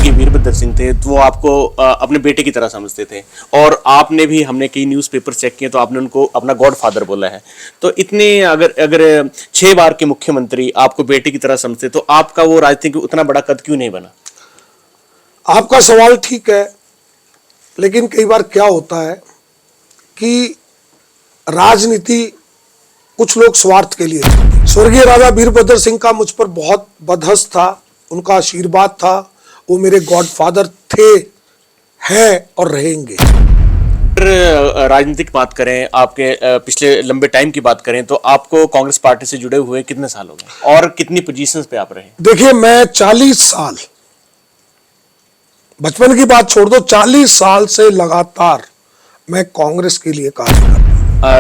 स्वर्गीय वीरभद्र सिंह थे तो वो आपको अपने बेटे की तरह समझते थे, और आपने भी, हमने कई न्यूज़पेपर चेक किए तो आपने उनको अपना गॉड फादर बोला है। तो इतने अगर अगर 6 बार के मुख्यमंत्री आपको बेटे की तरह समझते तो आपका वो राजनीति में उतना बड़ा कद क्यों नहीं बना? आपका सवाल ठीक है, लेकिन कई बार क्या होता है कि राजनीति कुछ लोग स्वार्थ के लिए। स्वर्गीय राजा वीरभद्र सिंह का मुझ पर बहुत बदहस था, उनका आशीर्वाद था, वो मेरे गॉड फादर थे, हैं और रहेंगे। राजनीतिक बात करें, आपके पिछले लंबे टाइम की बात करें तो आपको कांग्रेस पार्टी से जुड़े हुए कितने साल हो गए और कितनी पोजीशंस पे आप रहे? देखिए, मैं 40 साल, बचपन की बात छोड़ दो, 40 साल से लगातार मैं कांग्रेस के लिए कार्य कर रहा हूं।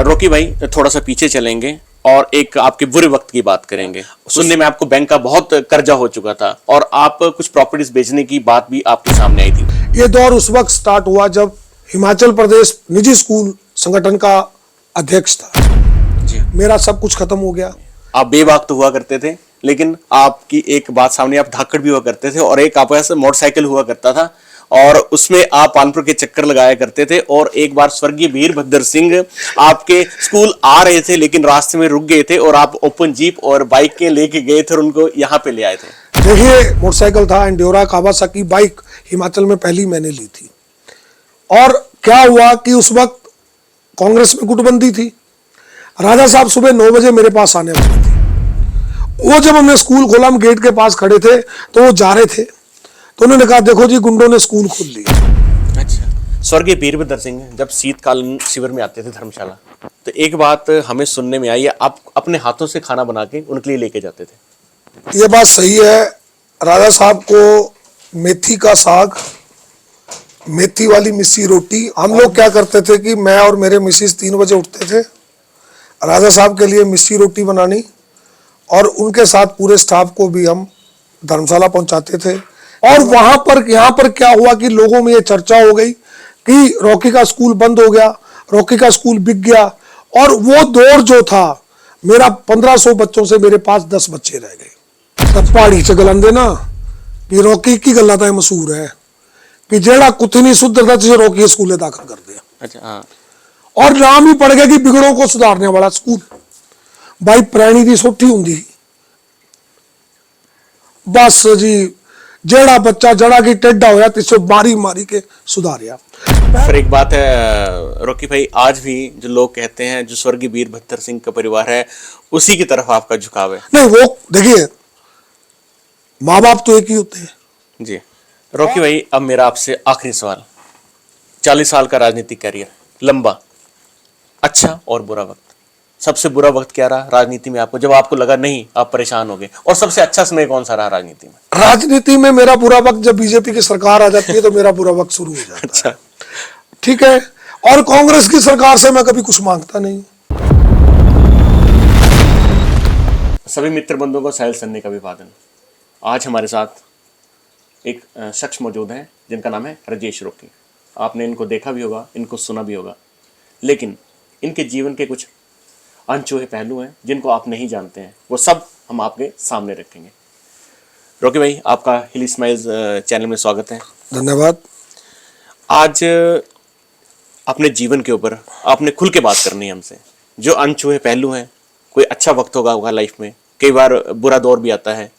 रॉकी भाई, थोड़ा सा पीछे चलेंगे और एक आपके बुरे वक्त की बात करेंगे। सुनने में आपको बैंक का बहुत कर्जा हो चुका था और आप कुछ प्रॉपर्टीज बेचने की बात भी आपके सामने आई थी। ये दौर उस वक्त स्टार्ट हुआ जब हिमाचल प्रदेश निजी स्कूल संगठन का अध्यक्ष था जी। मेरा सब कुछ खत्म हो गया। आप बेबाक तो हुआ करते थे, लेकिन आपकी एक बात सामने, आप धाकड़ भी हुआ करते थे और एक आपके पास मोटरसाइकिल हुआ करता था और उसमें आप कानपुर के चक्कर लगाया करते थे। और एक बार स्वर्गीय वीरभद्र सिंह आपके स्कूल आ रहे थे लेकिन रास्ते में रुक गए थे और आप ओपन जीप और बाइक के लेके गए थे और उनको यहाँ पे ले आए थे। देखिए, मोटरसाइकिल था एंड्योरा कावासाकी बाइक, हिमाचल में पहली मैंने ली थी। और क्या हुआ कि उस वक्त कांग्रेस में गुटबंदी थी। राजा साहब सुबह 9 बजे मेरे पास आने वाले थे। वो जब हमने स्कूल खोला, हम गेट के पास खड़े थे तो वो जा रहे थे, तो उन्होंने कहा, देखो जी, गुंडों ने स्कूल खोल लिया। अच्छा। स्वर्गीय वीरभद्र सिंह जब शीतकालीन शिविर में आते थे धर्मशाला, तो एक बात हमें सुनने में आई है, आप अपने हाथों से खाना बना के उनके लिए लेके जाते थे। ये बात सही है। राजा साहब को मेथी का साग, मेथी वाली मिस्सी रोटी, हम लोग क्या करते थे कि मैं और मेरे मिसिस 3 बजे उठते थे, राजा साहब के लिए मिस्सी रोटी बनानी और उनके साथ पूरे स्टाफ को भी हम धर्मशाला पहुंचाते थे। और वहां पर, यहाँ पर क्या हुआ कि लोगों में ये चर्चा हो गई कि रॉकी का स्कूल बंद हो गया, रॉकी का स्कूल बिक गया। और वो दौर जो था, मेरा 1500 बच्चों से मेरे पास 10 बच्चे रह गए। तब पहाड़ी च गलांदे ना कि रॉकी की गल्ला तो मशहूर है कि जेड़ा कुछ नहीं सुधरता जिसे रॉकी स्कूले दाखिल कर दिया। अच्छा, हाँ। और नाम ही पड़ गया कि बिगड़ों को सुधारने वाला स्कूल। भाई प्राणी की सोठी होंगी, बस जी, जेड़ा बच्चा जड़ा की टेढ़ा होया तिसे मारी मारी के सुधारिया। फिर एक बात है रॉकी भाई, आज भी जो लोग कहते हैं जो स्वर्गीय वीरभद्र सिंह का परिवार है उसी की तरफ आपका झुकाव है। नहीं, वो देखिए, माँ बाप तो एक ही होते हैं जी। रॉकी भाई, अब मेरा आपसे आखिरी सवाल, 40 साल का राजनीतिक कैरियर, लंबा, अच्छा और बुरा वक्त, सबसे बुरा वक्त क्या रहा राजनीति में आपको, जब आपको लगा नहीं आप परेशान हो गए, और सबसे अच्छा समय कौन सा रहा राजनीति में? राजनीति में मेरा बुरा वक्त जब बीजेपी की सरकार आ जाती है तो मेरा बुरा वक्त शुरू हो जाता है। अच्छा, ठीक है। और कांग्रेस की सरकार से मैं कभी कुछ मांगता नहीं। सभी मित्र बंधुओं को साहिल सन्नी का अभिवादन। आज हमारे साथ एक शख्स मौजूद हैं जिनका नाम है राजेश रॉकी। आपने इनको देखा भी होगा, इनको सुना भी होगा, लेकिन इनके जीवन के कुछ अनछुए पहलू हैं जिनको आप नहीं जानते हैं, वो सब हम आपके सामने रखेंगे। रॉकी भाई, आपका हिल स्माइल्स चैनल में स्वागत है। धन्यवाद। आज अपने जीवन के ऊपर आपने खुल के बात करनी है हमसे, जो अनछुए पहलू हैं। कोई अच्छा वक्त होगा लाइफ में, कई बार बुरा दौर भी आता है,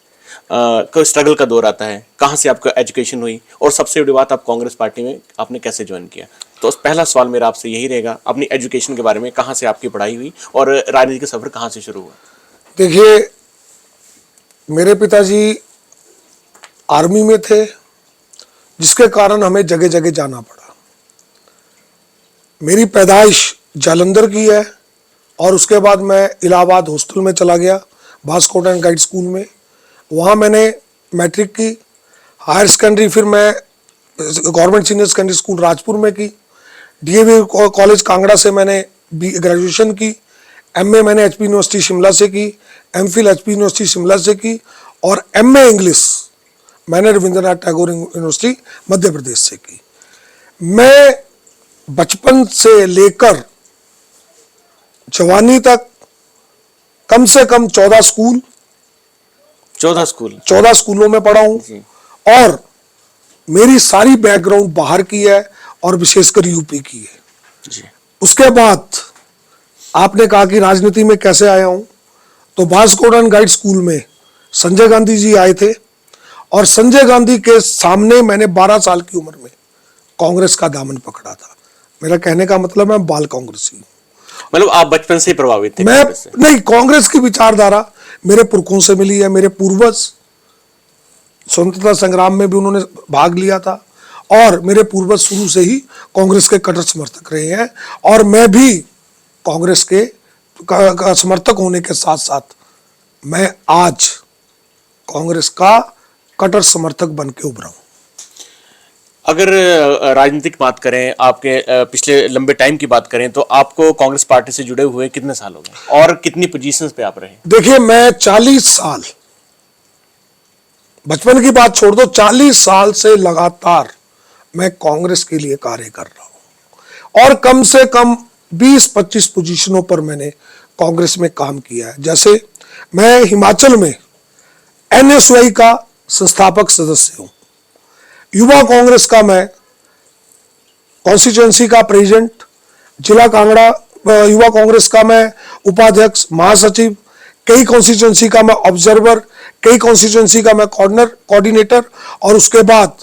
कोई स्ट्रगल का दौर आता है, कहाँ से आपका एजुकेशन हुई, और सबसे बड़ी बात, आप कांग्रेस पार्टी में आपने कैसे ज्वाइन किया। तो पहला सवाल मेरा आपसे यही रहेगा, अपनी एजुकेशन के बारे में, कहाँ से आपकी पढ़ाई हुई और राजनीति का सफर कहाँ से शुरू हुआ? देखिए, मेरे पिताजी आर्मी में थे, जिसके कारण हमें जगह जगह जाना पड़ा। मेरी पैदाइश जालंधर की है और उसके बाद मैं इलाहाबाद हॉस्टल में चला गया, भास्कोट एंड गाइड स्कूल में। वहाँ मैंने मैट्रिक की, हायर सेकेंडरी फिर मैं government senior secondary school Rajpur में की, डीएवी कॉलेज कांगड़ा से मैंने ग्रेजुएशन की, एमए मैंने एचपी यूनिवर्सिटी शिमला से की, एमफिल एचपी यूनिवर्सिटी शिमला से की, और एमए इंग्लिश मैंने रविंद्रनाथ टैगोर यूनिवर्सिटी मध्य प्रदेश से की। मैं बचपन से लेकर जवानी तक कम से कम 14 स्कूलों में पढ़ा हूं। और मेरी सारी बैकग्राउंड बाहर की है और विशेषकर यूपी की है। जी। उसके बाद आपने कहा कि राजनीति में कैसे आया हूं, तो वास्को गाइड स्कूल में संजय गांधी जी आए थे और संजय गांधी के सामने मैंने 12 साल की उम्र में कांग्रेस का दामन पकड़ा था। मेरा कहने का मतलब मैं बाल कांग्रेसी हूं। मतलब आप बचपन से ही प्रभावित थे मैं कांग्रेस से? नहीं, कांग्रेस की विचारधारा मेरे पुरखों से मिली है। मेरे पूर्वज स्वतंत्रता संग्राम में भी उन्होंने भाग लिया था और मेरे पूर्वज शुरू से ही कांग्रेस के कट्टर समर्थक रहे हैं और मैं भी कांग्रेस के का समर्थक होने के साथ साथ मैं आज कांग्रेस का कट्टर समर्थक बन के उभरा हूं। अगर राजनीतिक बात करें, आपके पिछले लंबे टाइम की बात करें, तो आपको कांग्रेस पार्टी से जुड़े हुए कितने साल हो गए और कितनी पोजीशंस पे आप रहे? देखिए, मैं 40 साल, बचपन की बात छोड़ दो, 40 साल से लगातार मैं कांग्रेस के लिए कार्य कर रहा हूं और कम से कम 20-25 पोजीशनों पर मैंने कांग्रेस में काम किया है। जैसे मैं हिमाचल में एनएसवाई का संस्थापक सदस्य हूं, युवा कांग्रेस का मैं कॉन्स्टिट्यूएंसी का प्रेसिडेंट, जिला कांगड़ा युवा कांग्रेस का मैं उपाध्यक्ष, महासचिव, कई कॉन्स्टिट्यूएंसी का मैं ऑब्जर्वर, कई कॉन्स्टिट्यूएंसी का मैं कोऑर्डिनेटर और उसके बाद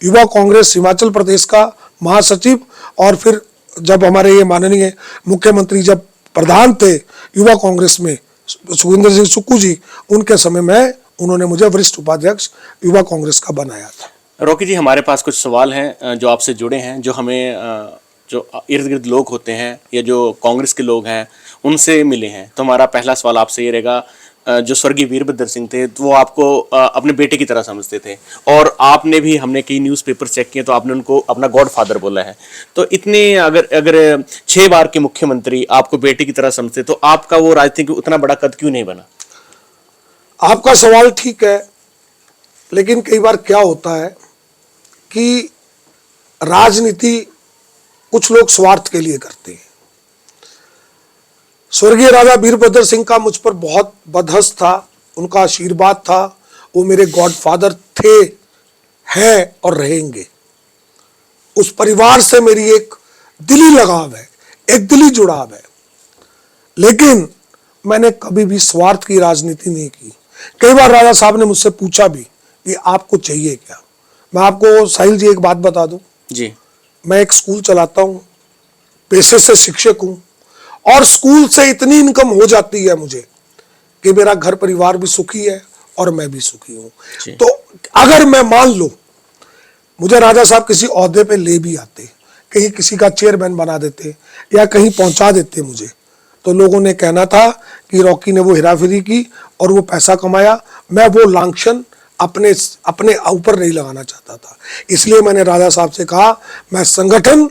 युवा कांग्रेस हिमाचल प्रदेश का महासचिव और फिर जब हमारे ये माननीय मुख्यमंत्री जब प्रधान थे युवा कांग्रेस में सुखविंदर सिंह सुक्खू जी, उनके समय में उन्होंने मुझे वरिष्ठ उपाध्यक्ष युवा कांग्रेस का बनाया था। रॉकी जी, हमारे पास कुछ सवाल हैं जो आपसे जुड़े हैं, जो हमें जो इर्द गिर्द लोग होते हैं या जो कांग्रेस के लोग हैं उनसे मिले हैं। तो हमारा पहला सवाल आपसे ये रहेगा, जो स्वर्गीय वीरभद्र सिंह थे तो वो आपको अपने बेटे की तरह समझते थे और आपने भी, हमने कई न्यूज़पेपर चेक किए तो आपने उनको अपना गॉडफादर बोला है। तो इतने अगर 6 बार के मुख्यमंत्री आपको बेटे की तरह समझते, तो आपका वो राजनीति में उतना बड़ा कद क्यों नहीं बना? आपका सवाल ठीक है, लेकिन कई बार क्या होता है कि राजनीति कुछ लोग स्वार्थ के लिए करते हैं। स्वर्गीय राजा वीरभद्र सिंह का मुझ पर बहुत बदहस था, उनका आशीर्वाद था, वो मेरे गॉडफादर थे, हैं और रहेंगे। उस परिवार से मेरी एक दिली लगाव है, एक दिली जुड़ाव है, लेकिन मैंने कभी भी स्वार्थ की राजनीति नहीं की। कई बार राजा साहब ने मुझसे पूछा भी कि आपको चाहिए क्या। मैं आपको साहिल जी एक बात बता दूं जी, मैं एक स्कूल चलाता हूं, पेशे से शिक्षक हूं और स्कूल से इतनी इनकम हो जाती है मुझे कि मेरा घर परिवार भी सुखी है और मैं भी सुखी हूं। तो अगर मैं मान लो मुझे राजा साहब किसी ओहदे पे ले भी आते, कहीं किसी का चेयरमैन बना देते या कहीं पहुंचा देते मुझे, तो लोगों ने कहना था कि रॉकी ने वो हेराफेरी की और वो पैसा कमाया। मैं वो लांछन अपने ऊपर नहीं लगाना चाहता था, इसलिए मैंने राजा साहब से कहा मैं संगठन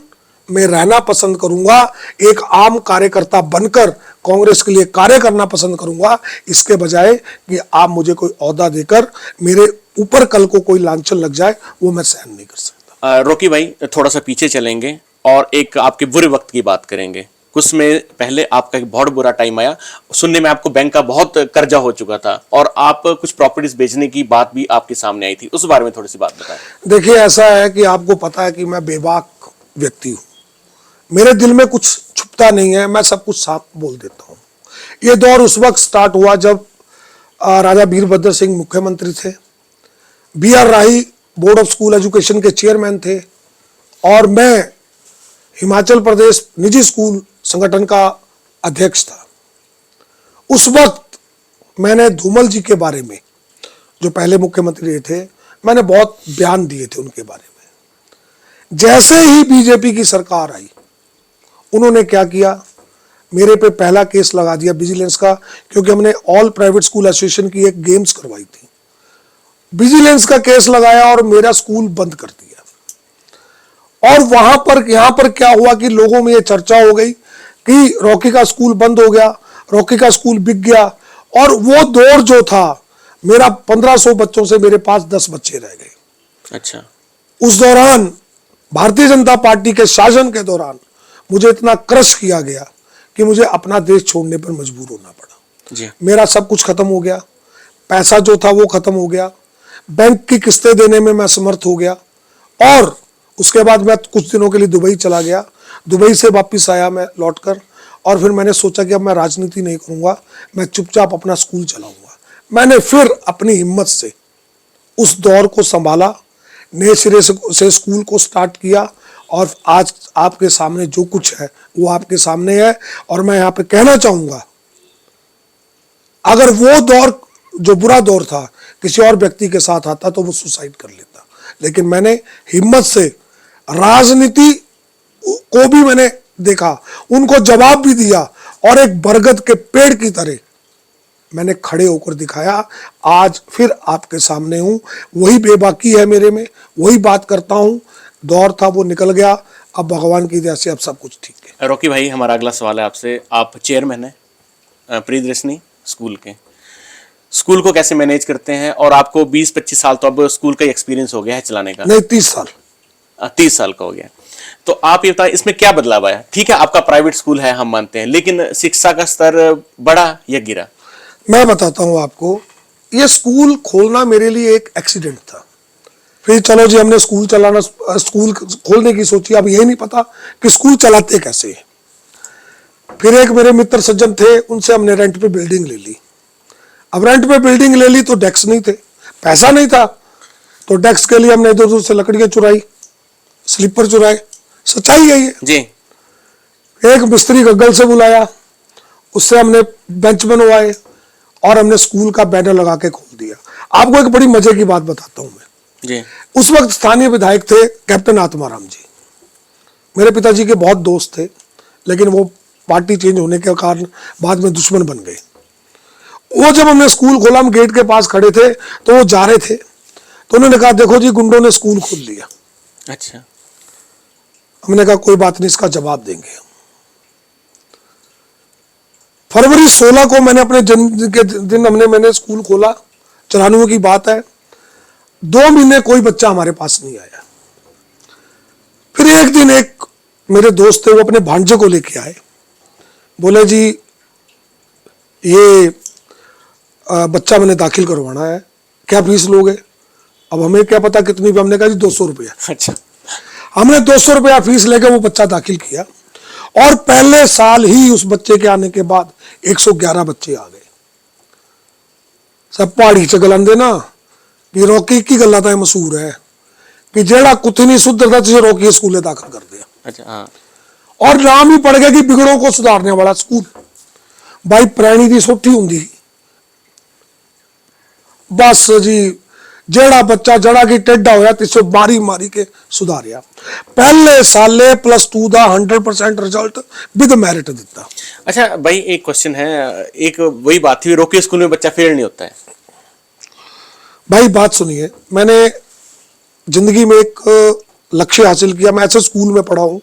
में रहना पसंद करूंगा, एक आम कार्यकर्ता बनकर कांग्रेस के लिए कार्य करना पसंद करूंगा, इसके बजाय कि आप मुझे कोई ओहदा देकर मेरे ऊपर कल को कोई लांछन लग जाए, वो मैं सहन नहीं कर सकता। रॉकी भाई, थोड़ा सा पीछे चलेंगे और एक आपके बुरे वक्त की बात करेंगे। कुछ समय पहले आपका एक बहुत बुरा टाइम आया, सुनने में आपको बैंक का बहुत कर्जा हो चुका था और आप कुछ प्रॉपर्टीज बेचने की बात भी आपके सामने आई थी, उस बारे में थोड़ी सी बात बताएं। देखिए, ऐसा है कि आपको पता है कि मैं बेबाक व्यक्ति हूँ, मेरे दिल में कुछ छुपता नहीं है, मैं सब कुछ साफ बोल देता हूँ। ये दौर उस वक्त स्टार्ट हुआ जब राजा वीरभद्र सिंह मुख्यमंत्री थे, BR Rahi board of school education के चेयरमैन थे और मैं हिमाचल प्रदेश निजी स्कूल संगठन का अध्यक्ष था। उस वक्त मैंने धूमल जी के बारे में, जो पहले मुख्यमंत्री थे, मैंने बहुत बयान दिए थे उनके बारे में। जैसे ही बीजेपी की सरकार आई, उन्होंने क्या किया, मेरे पे पहला केस लगा दिया विजिलेंस का, क्योंकि हमने ऑल प्राइवेट स्कूल एसोसिएशन की एक गेम्स करवाई थी। विजिलेंस का केस लगाया और मेरा स्कूल बंद कर दिया। और यहां पर क्या हुआ कि लोगों में यह चर्चा हो गई कि रॉकी का स्कूल बंद हो गया, रॉकी का स्कूल बिक गया। और वो दौर जो था, मेरा 1500 बच्चों से मेरे पास 10 बच्चे रह गए। अच्छा। उस दौरान भारतीय जनता पार्टी के शासन के दौरान मुझे इतना क्रश किया गया कि मुझे अपना देश छोड़ने पर मजबूर होना पड़ा। जी। मेरा सब कुछ खत्म हो गया, पैसा जो था वो खत्म हो गया, बैंक की किस्तें देने में मैं समर्थ हो गया और उसके बाद मैं कुछ दिनों के लिए दुबई चला गया। दुबई से वापस आया मैं लौटकर, और फिर मैंने सोचा कि अब मैं राजनीति नहीं करूंगा, मैं चुपचाप अपना स्कूल चलाऊंगा। मैंने फिर अपनी हिम्मत से उस दौर को संभाला, नए सिरे से स्कूल को स्टार्ट किया, और आज आपके सामने जो कुछ है वो आपके सामने है। और मैं यहाँ पे कहना चाहूंगा, अगर वो दौर जो बुरा दौर था किसी और व्यक्ति के साथ आता तो वो सुसाइड कर लेता, लेकिन मैंने हिम्मत से राजनीति को भी मैंने देखा, उनको जवाब भी दिया, और एक बरगद के पेड़ की तरह मैंने खड़े होकर दिखाया। आज फिर आपके सामने हूं, वही बेबाकी है मेरे में, वही बात करता हूं। दौर था वो निकल गया, अब भगवान की दया से अब सब कुछ ठीक है। रॉकी भाई, हमारा अगला सवाल है आपसे। आप चेयरमैन हैं प्रियदर्शनी स्कूल के। स्कूल को कैसे मैनेज करते हैं? और आपको 20-25 साल तो अब स्कूल का एक्सपीरियंस हो गया है चलाने का। नहीं, 30 साल। 30 साल का हो गया। तो आप ये बताएं, इसमें क्या बदलाव आया? ठीक है, आपका प्राइवेट स्कूल है, हम मानते हैं, लेकिन शिक्षा का स्तर बढ़ा या गिरा? मैं बताता हूं आपको, ये स्कूल खोलना मेरे लिए एक एक्सीडेंट था। फिर चलो जी, हमने स्कूल स्कूल खोलने की सोची। अब यही नहीं पता कि स्कूल चलाते कैसे हैं। फिर एक मेरे मित्र सज्जन थे, उनसे हमने रेंट पे बिल्डिंग ले ली। अब रेंट पे बिल्डिंग ले ली तो डेस्क नहीं थे, पैसा नहीं था, तो डेस्क के लिए हमने इधर उधर से लकड़ियां चुराई, स्लीपर चुराए। सच्चाई है ये जी। एक मिस्त्री गग्गल से बुलाया, उससे हमने बेंच बनवाए, और हमने स्कूल का बैनर लगा के खोल दिया। आपको एक बड़ी मजे की बात बताता हूं मैं जी। उस वक्त स्थानीय विधायक थे कैप्टन आत्माराम जी, मेरे पिताजी के बहुत दोस्त थे, लेकिन वो पार्टी चेंज होने के कारण बाद में दुश्मन बन गए। वो जब हमने स्कूल खोला, हम गेट के पास खड़े थे, तो वो जा रहे थे, तो उन्होंने कहा, देखो जी, गुंडों ने स्कूल खोल लिया। अच्छा। हमने कहा कोई बात नहीं, इसका जवाब देंगे। फरवरी 16 को मैंने अपने जन्मदिन के दिन मैंने स्कूल खोला, 94 की बात है। 2 महीने कोई बच्चा हमारे पास नहीं आया। फिर एक दिन एक मेरे दोस्त थे, वो अपने भांजे को लेके आए, बोले जी ये बच्चा मैंने दाखिल करवाना है, क्या फीस लोगे? अब हमें क्या पता कितनी, हमने कहा जी 200 रुपया। अच्छा। हमने 200 रुपया फीस लेकर वो बच्चा दाखिल किया, और पहले साल ही उस बच्चे के आने के बाद 111 बच्चे आ गए। सब पहाड़ी च गलांदे ना कि रॉकी की गल्ला तो मशहूर है कि जेड़ा कुत्ती नहीं सुधरता तुझे रॉकी स्कूले दाखिल कर दिया। अच्छा। हाँ। और नाम ही पड़ गया कि बिगड़ों को सुधारने वाला स्कूल। भाई प्रैणी की सोटी होंगी, बस जी जेड़ा बच्चा जड़ा की टेढ़ा होया तिसो मारी मारी के सुधारिया। पहले साले +2 का 100% रिजल्ट विद मेरिट दिता। अच्छा भाई, एक क्वेश्चन है। एक वही बात थी, रोकी स्कूल में बच्चा फेल नहीं होता है। भाई बात सुनिए, मैंने जिंदगी में एक लक्ष्य हासिल किया। मैं ऐसे स्कूल में पढ़ा हूं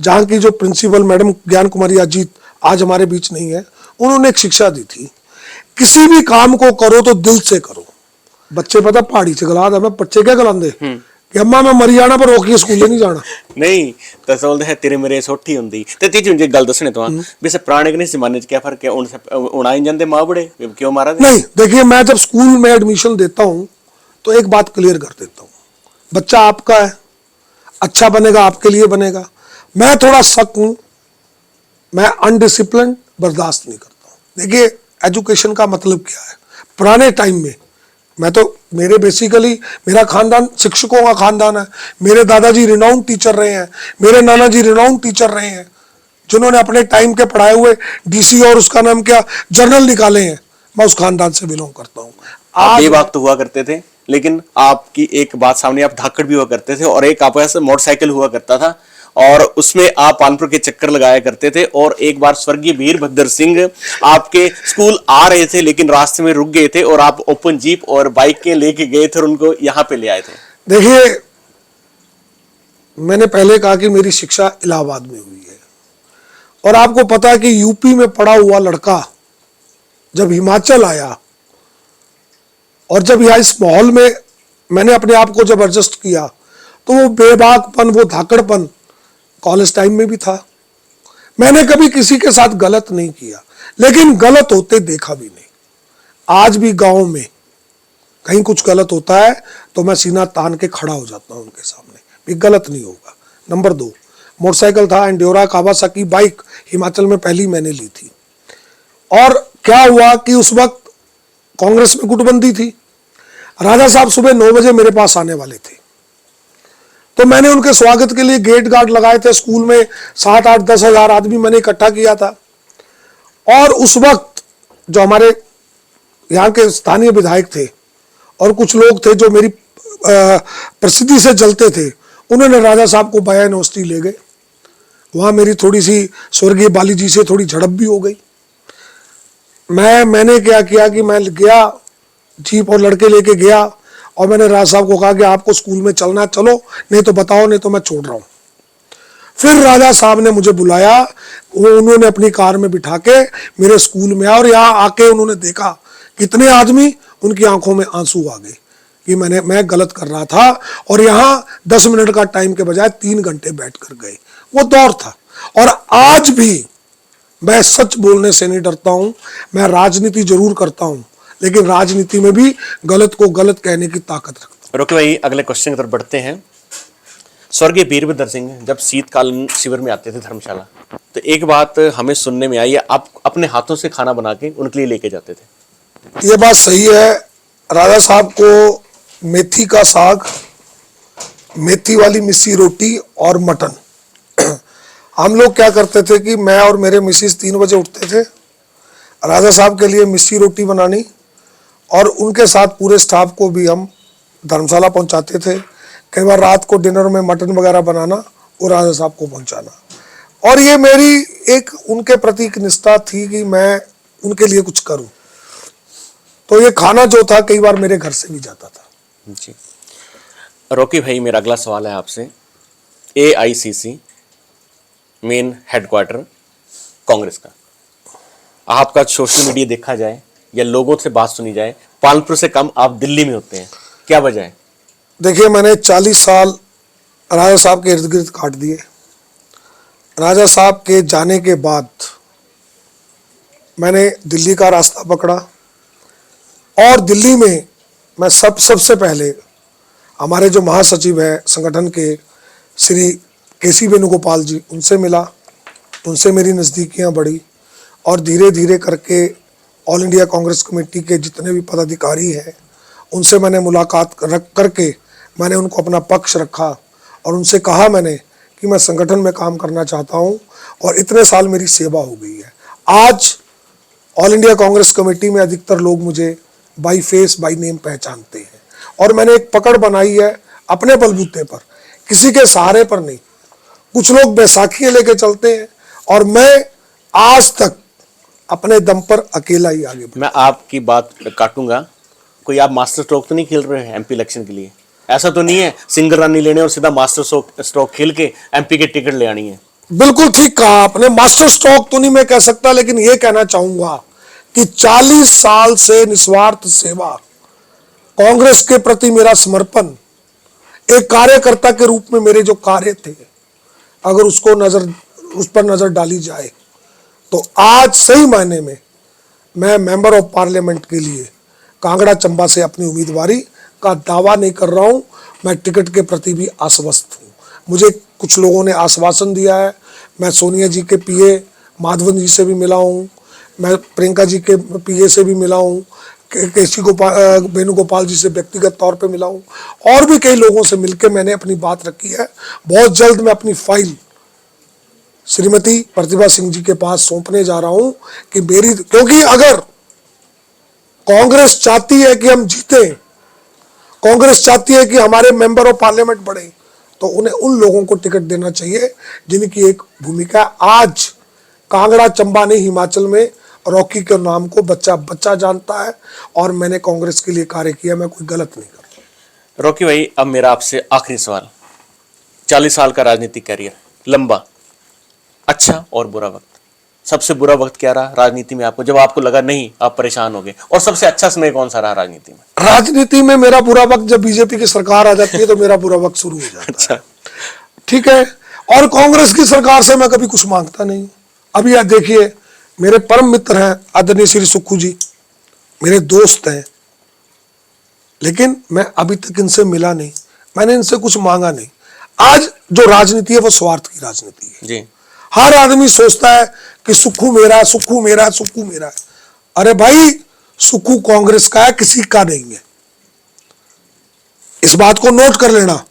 जहां की जो प्रिंसिपल मैडम ज्ञान कुमारी अजीत आज हमारे बीच नहीं है, उन्होंने एक शिक्षा दी थी, किसी भी काम को करो तो दिल से करो। बच्चे पता पहाड़ी से गला मैं बच्चे क्या गलांदे कि अम्मा मैं मरी जाना पर रोकी स्कूले नहीं जाना। नहीं तो बोलते है तेरे मेरे सोठी हुंदी ते तीजी मुझे गल दसने तो वैसे पुराने के जमाने च क्या फर्क है? उड़ाई जाते मां बड़े क्यों मारा? नहीं, देखिए मैं जब स्कूल में एडमिशन देता हूं तो एक बात क्लियर कर देता हूं, बच्चा आपका है, अच्छा बनेगा आपके लिए बनेगा। मैं थोड़ा सख्त हूं, मैं अनडिसिप्लिन बर्दाश्त नहीं करता हूं। देखिए एजुकेशन का मतलब क्या है? पुराने टाइम में मैं तो मेरा खानदान शिक्षकों का खानदान है। मेरे दादाजी रिनाउंड टीचर रहे हैं, मेरे नाना जी रिनाउंड टीचर रहे हैं, जिन्होंने अपने टाइम के पढ़ाए हुए डीसी और उसका नाम क्या जर्नल निकाले हैं। मैं उस खानदान से बिलोंग करता हूँ। आप बेबाक तो हुआ करते थे, लेकिन आपकी एक बात सामने, आप धाकड़ भी हुआ करते थे, और एक आपके पास मोटरसाइकिल हुआ करता था, और उसमें आप कानपुर के चक्कर लगाया करते थे। और एक बार स्वर्गीय वीरभद्र सिंह आपके स्कूल आ रहे थे, लेकिन रास्ते में रुक गए थे, और आप ओपन जीप और बाइक के लेके गए थे और उनको यहाँ पे ले आए थे। देखिए मैंने पहले कहा कि मेरी शिक्षा इलाहाबाद में हुई है, और आपको पता है कि यूपी में पढ़ा हुआ लड़का जब हिमाचल आया, और जब यहाँ इस माहौल में मैंने अपने आप को जब एडजस्ट किया, तो वो बेबाकपन, वो धाकड़पन कॉलेज टाइम में भी था। मैंने कभी किसी के साथ गलत नहीं किया, लेकिन गलत होते देखा भी नहीं। आज भी गांव में कहीं कुछ गलत होता है तो मैं सीना तान के खड़ा हो जाता हूं उनके सामने, ये गलत नहीं होगा। नंबर 2, मोटरसाइकिल था एंड्योरा कावासाकी बाइक, हिमाचल में पहली मैंने ली थी। और क्या हुआ कि उस वक्त कांग्रेस में गुटबंदी थी। राजा साहब सुबह 9 बजे मेरे पास आने वाले थे, तो मैंने उनके स्वागत के लिए गेट गार्ड लगाए थे। स्कूल में 7, 8, 10 हजार आदमी मैंने इकट्ठा किया था। और उस वक्त जो हमारे यहाँ के स्थानीय विधायक थे और कुछ लोग थे जो मेरी प्रसिद्धि से जलते थे, उन्होंने राजा साहब को बाया यूनिवर्सिटी ले गए। वहां मेरी थोड़ी सी स्वर्गीय बाली जी से थोड़ी झड़प भी हो गई। मैंने क्या किया कि मैं गया, जीप और लड़के लेके गया और मैंने राजा साहब को कहा कि आपको स्कूल में चलना चलो, नहीं तो बताओ, नहीं तो मैं छोड़ रहा हूं। फिर राजा साहब ने मुझे बुलाया, वो उन्होंने अपनी कार में बिठा के मेरे स्कूल में आया और यहाँ आके उन्होंने देखा कितने आदमी, उनकी आंखों में आंसू आ गए कि मैं गलत कर रहा था और यहाँ 10 मिनट का टाइम के बजाय 3 घंटे बैठ कर गए। वो दौर था। और आज भी मैं सच बोलने से नहीं डरता हूं। मैं राजनीति जरूर करता हूं, लेकिन राजनीति में भी गलत को गलत कहने की ताकत रखता हूं। रोकी भाई, अगले क्वेश्चन की तरफ बढ़ते हैं। स्वर्गीय वीरभद्र सिंह जब शीतकालीन शिविर में आते थे धर्मशाला, तो एक बात हमें सुनने में आई, आप अपने हाथों से खाना बना के उनके लिए लेके जाते थे। ये बात सही है। राजा साहब को मेथी का साग, मेथी वाली मिस्सी रोटी और मटन। हम लोग क्या करते थे कि मैं और मेरे मिसिस 3 बजे उठते थे, राजा साहब के लिए मिस्सी रोटी बनानी और उनके साथ पूरे स्टाफ को भी हम धर्मशाला पहुंचाते थे। कई बार रात को डिनर में मटन वगैरह बनाना और राजा साहब को पहुंचाना। और ये मेरी एक उनके प्रति एक निष्ठा थी कि मैं उनके लिए कुछ करूं। तो ये खाना जो था कई बार मेरे घर से भी जाता था। जी रोकी भाई, मेरा अगला सवाल है आपसे। AICC मेन हेडक्वार्टर कांग्रेस का, आपका सोशल मीडिया देखा जाए या लोगों से बात सुनी जाए, पालनपुर से कम आप दिल्ली में होते हैं, क्या वजह है? देखिए, मैंने 40 साल राजा साहब के इर्द गिर्द काट दिए। राजा साहब के जाने के बाद मैंने दिल्ली का रास्ता पकड़ा और दिल्ली में मैं सबसे पहले हमारे जो महासचिव है संगठन के श्री KC वेणुगोपाल जी, उनसे मिला, उनसे मेरी नज़दीकियां बढ़ी और धीरे धीरे करके ऑल इंडिया कांग्रेस कमेटी के जितने भी पदाधिकारी हैं उनसे मैंने मुलाकात करके मैंने उनको अपना पक्ष रखा और उनसे कहा मैंने कि मैं संगठन में काम करना चाहता हूं और इतने साल मेरी सेवा हो गई है। आज ऑल इंडिया कांग्रेस कमेटी में अधिकतर लोग मुझे बाई फेस बाई नेम पहचानते हैं और मैंने एक पकड़ बनाई है अपने बलबूते पर, किसी के सहारे पर नहीं। कुछ लोग बैसाखियां लेके चलते हैं और मैं आज तक अपने दम पर अकेला ही आगे बढ़ा। मैं आपकी बात काटूंगा, कोई आप मास्टर स्ट्रोक तो नहीं खेल रहे हैं MP इलेक्शन के लिए? ऐसा तो नहीं है सिंगल रन नहीं लेने और सीधा मास्टर स्ट्रोक खेल के MP के टिकट ले आनी है? बिल्कुल ठीक कहा आपने। मास्टर स्ट्रोक तो नहीं मैं कह सकता, लेकिन यह कहना चाहूंगा कि 40 साल से निस्वार्थ सेवा, कांग्रेस के प्रति मेरा समर्पण, एक कार्यकर्ता के रूप में मेरे जो कार्य थे, अगर उस पर नजर डाली जाए तो आज सही मायने में मैं मेंबर ऑफ पार्लियामेंट के लिए कांगड़ा चंबा से अपनी उम्मीदवारी का दावा नहीं कर रहा हूं। मैं टिकट के प्रति भी आश्वस्त हूं। मुझे कुछ लोगों ने आश्वासन दिया है। मैं सोनिया जी के PA माधवन जी से भी मिला हूं, मैं प्रियंका जी के PA से भी मिला हूं, KC वेणुगोपाल जी से व्यक्तिगत तौर पे मिला हूं और भी कई लोगों से मिलकर मैंने अपनी बात रखी है। बहुत जल्द मैं अपनी फाइल श्रीमती प्रतिभा सिंह जी के पास सौंपने जा रहा हूं कि क्योंकि अगर कांग्रेस चाहती है कि हम जीते, कांग्रेस चाहती है कि हमारे मेंबर ऑफ पार्लियामेंट बढ़े, तो उन्हें उन लोगों को टिकट देना चाहिए जिनकी एक भूमिका आज कांगड़ा चंबा नहीं हिमाचल में रॉकी के नाम को बच्चा बच्चा जानता है और मैंने कांग्रेस के लिए कार्य किया। मैं कोई गलत नहीं करता। रॉकी भाई, अब मेरा आपसे आखिरी सवाल। 40 साल का राजनीतिक कैरियर, लंबा, अच्छा और बुरा वक्त, सबसे बुरा वक्त क्या रहा राजनीति में आपको, जब आपको लगा नहीं आप परेशान हो गए, और सबसे अच्छा समय कौन सा रहा राजनीति में? राजनीति में मेरा बुरा वक्त जब बीजेपी की सरकार आ जाती है तो मेरा बुरा वक्त शुरू हो जाता है। अच्छा, ठीक है। और कांग्रेस की सरकार से मैं कभी कुछ मांगता नहीं। अभी आप देखिए, मेरे परम मित्र हैं आदरणीय श्री सुक्खू जी, मेरे दोस्त हैं, लेकिन मैं अभी तक इनसे मिला नहीं, मैंने इनसे कुछ मांगा नहीं। आज जो राजनीति है वो स्वार्थ की राजनीति है। जी। हर आदमी सोचता है कि सुक्खू मेरा है, सुक्खू मेरा है, सुक्खू मेरा है। अरे भाई, सुक्खू कांग्रेस का है, किसी का नहीं है। इस बात को नोट कर लेना।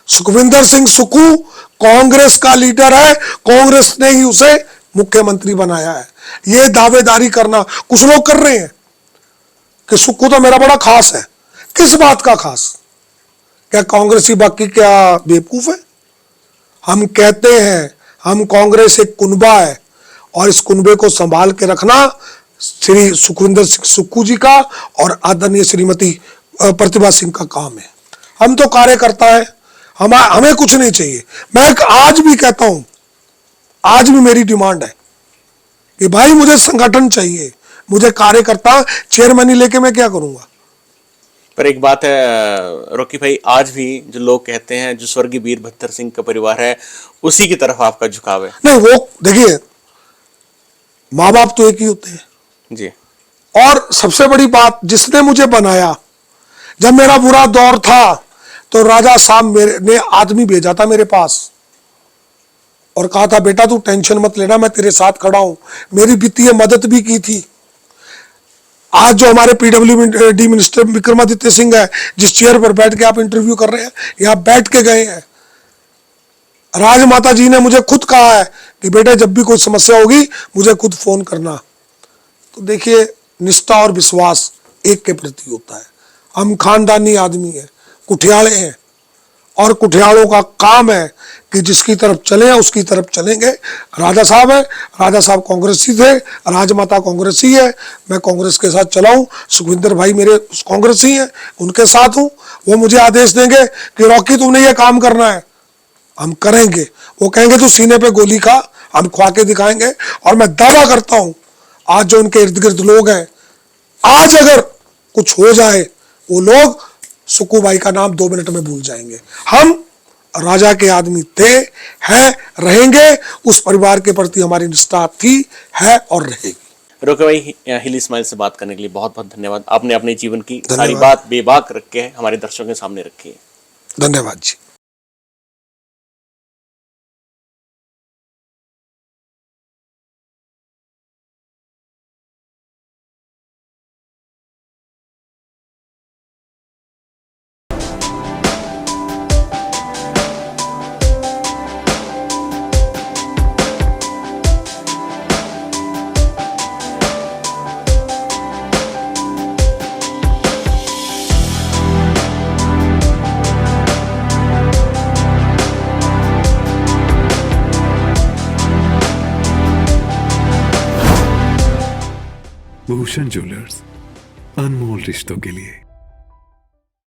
सुखविंदर सिंह सुक्खू कांग्रेस का लीडर है, कांग्रेस ने ही उसे मुख्यमंत्री बनाया है। ये दावेदारी करना कुछ लोग कर रहे हैं कि सुक्खू तो मेरा बड़ा खास है। किस बात का खास? क्या कांग्रेसी बाकी क्या बेवकूफ है? हम कहते हैं हम कांग्रेस एक कुनबा है और इस कुनबे को संभाल के रखना श्री सुखविंदर सिंह सुक्खू जी का और आदरणीय श्रीमती प्रतिभा सिंह का काम है। हम तो कार्यकर्ता है, हमें कुछ नहीं चाहिए। मैं आज भी कहता हूं, आज भी मेरी डिमांड है कि भाई मुझे संगठन चाहिए, मुझे कार्यकर्ता। चेयरमैनी लेके मैं क्या करूंगा? पर एक बात है रॉकी भाई, आज भी जो लोग कहते हैं जो स्वर्गीय वीरभद्र सिंह का परिवार है उसी की तरफ आपका झुकाव है। नहीं, वो देखिए, माँ बाप तो एक ही होते हैं जी। और सबसे बड़ी बात, जिसने मुझे बनाया, जब मेरा बुरा दौर था तो राजा साहब मेरे ने आदमी भेजा था मेरे पास और कहा था बेटा तू टेंशन मत लेना, मैं तेरे साथ खड़ा हूं। मेरी वित्तीय मदद भी की थी। आज जो हमारे पीडब्ल्यूडी मिनिस्टर विक्रमादित्य सिंह है, जिस चेयर पर बैठ के आप इंटरव्यू कर रहे हैं, यहां बैठ के गए हैं। राजमाता जी ने मुझे खुद कहा है कि बेटा जब भी कोई समस्या होगी मुझे खुद फोन करना। तो देखिए, निष्ठा और विश्वास एक के प्रति होता है। हम खानदानी आदमी हैं, कुठियाले हैं और कुठियालों का काम है कि जिसकी तरफ चले उसकी तरफ चलेंगे। राजा साहब है, राजा साहब कांग्रेसी थे, राजमाता कांग्रेसी है, मैं कांग्रेस के साथ चला हूं। सुखविंदर भाई मेरे कांग्रेसी हैं, उनके साथ हूं। वो मुझे आदेश देंगे कि रॉकी तुमने ये काम करना है, हम करेंगे। वो कहेंगे तू सीने पे गोली खा, हम खा के दिखाएंगे। और मैं दावा करता हूं, आज जो उनके इर्द गिर्द लोग हैं, आज अगर कुछ हो जाए वो लोग सुक्खू भाई का नाम 2 मिनट में भूल जाएंगे। हम राजा के आदमी थे, हैं, रहेंगे। उस परिवार के प्रति हमारी निष्ठा थी, है और रहेगी। रोके भाई, हिली स्माइल से बात करने के लिए बहुत बहुत धन्यवाद। आपने अपने जीवन की सारी धन्यवाद। बात बेबाक रख के हमारे दर्शकों के सामने रखी है। धन्यवाद जी। भूषण ज्वेलर्स, अनमोल रिश्तों के लिए।